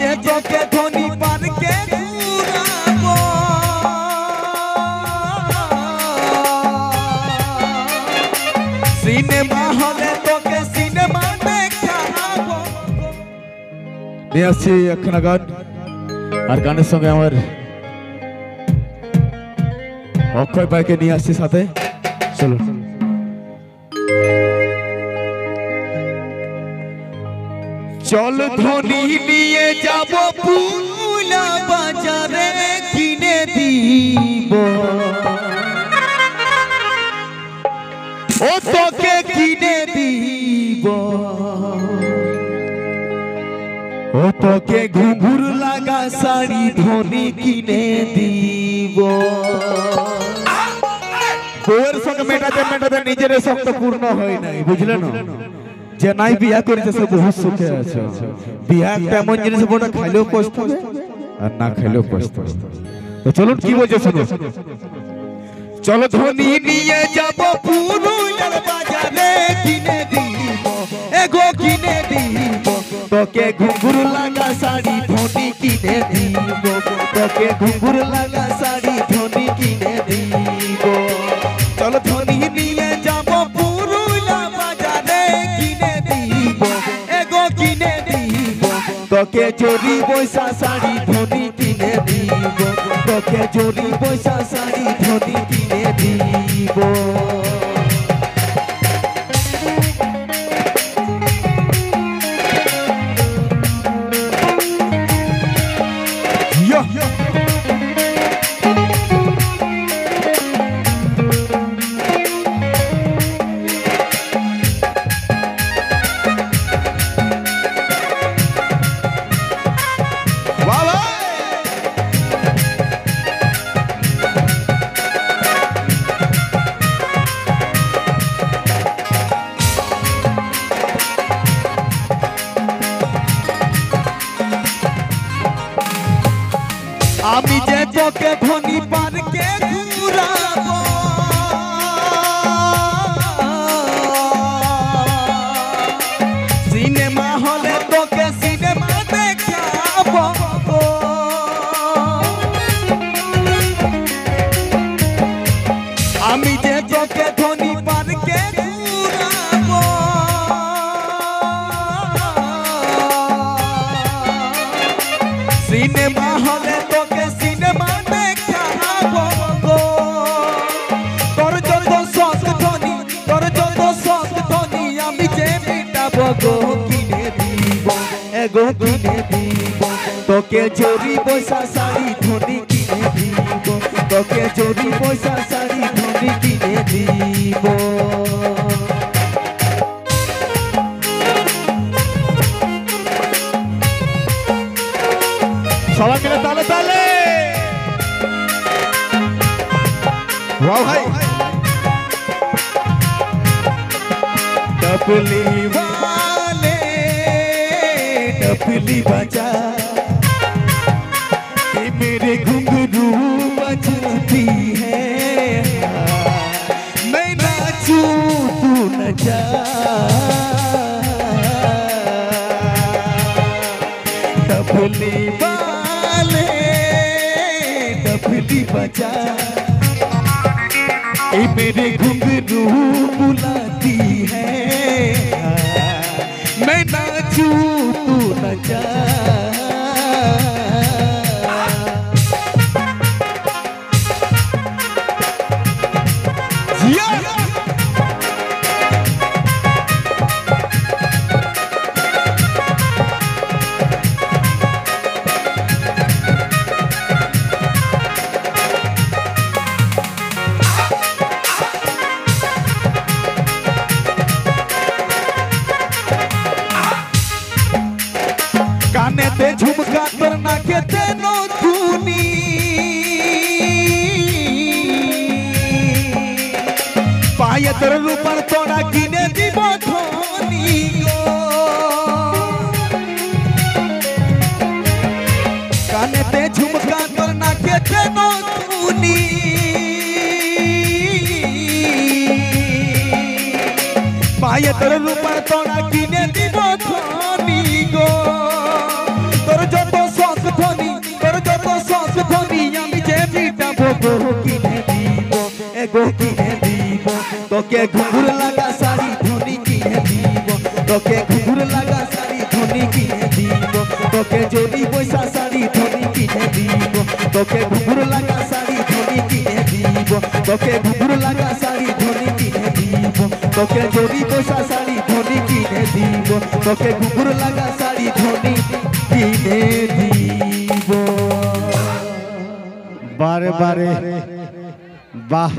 যে তোকে ধনী পার্কে ঘুরাবো সিনেমা হলে তোকে সিনেমা দেখাবো। নিয়ে আসছি একখানা গান আর গানের সঙ্গে আমার অক্ষয় ভাইকে নিয়ে আসছি সাথে। চলো চল ধনী নিয়ে যাব পুলা বাজারে কিনে দিব ও তোকে কিনে দিব ও তোকে ঘুঙুর লাগা শাড়ি ধনী কিনে দিব। বউয়ের সঙ্গে মেটাতে মেটাতে নিজের শখ তো পূর্ণ হয় নাই বুঝলে না যে নাই বিয়া করেছে সে বহুত সুখে আছে। বিয়া একটা এমন জিনিস বড় খাইলেও পস্তাবে আর না খাইলেও পস্তাবে। তো চলুন কি বলছে শুনো। চলো ধনী নিয়ে যাব পুরুলিয়ার বাজারে কিনে দিব এগো কিনে দিব তোকে ঘুঙুর লাগা শাড়ি ধনী কিনে দিব তোকে ঘুঙুর লাগা শাড়ি ধনী কিনে দিব। চলো ধনী নিয়ে যাব পুরুলিয়া বাজারে কিনে দিব এগো কিনে দিব তোকে জরি পয়সা শাড়ি ধনী কিনে দিব তোকে জরি পয়সা শাড়ি ধনী কিনে দিব। আমি যে তোকে ধনী পার্কে ঘুরাবো সিনেমা হলে তোকে সিনেমা দেখাবো আমি যে তোকে ধনী পার্কে ঘুরাবো সিনেমা হলে তোকে সিনেমা দেখাবো তোর যত শখ ধনী তোর যত শখ ধনী আমি যে মেটাবো গো কিনে দিব এগো কিনে দিব তোকে জরি পয়সা শাড়ি ধনী কিনে দিব তোকে জরি পয়সা শাড়ি ধনী কিনে দিব। সবাই মিলে তালে তালে वाह भाई टपली वाले टपली बजा कि मेरे घुंघरू बजती है मैं नाचूं तू नचा टपली टपली बजा ये मेरे घुंघरू बुलाती है मैं नाचूं तू नचा। कानेते झुमका तोर नाकेते नो धुनी पाये तोर रूपर तोरा किने দিব धनी गो कानेते झुमका तोर नाकेते नो धुनी पाये तोर रूपर तोरा किने দিব धनी गो তোর যত এগো বউ কিনে দিব, এগো কিনে দিব, তোকে ঘুঙুর লাগা শাড়ি ধনী কিনে দিব, তোকে ঘুঙুর লাগা শাড়ি ধনী কিনে দিব, তোকে জরি পয়সা শাড়ি ধনী কিনে দিব, তোকে ঘুঙুর লাগা শাড়ি ধনী কিনে দিব, তোকে ঘুঙুর লাগা শাড়ি ধনী কিনে দিব, তোকে জরি পয়সা শাড়ি ধনী কিনে দিব, তোকে ঘুঙুর লাগা শাড়ি ধনী কিনে দিব। বারে বারে বাহ।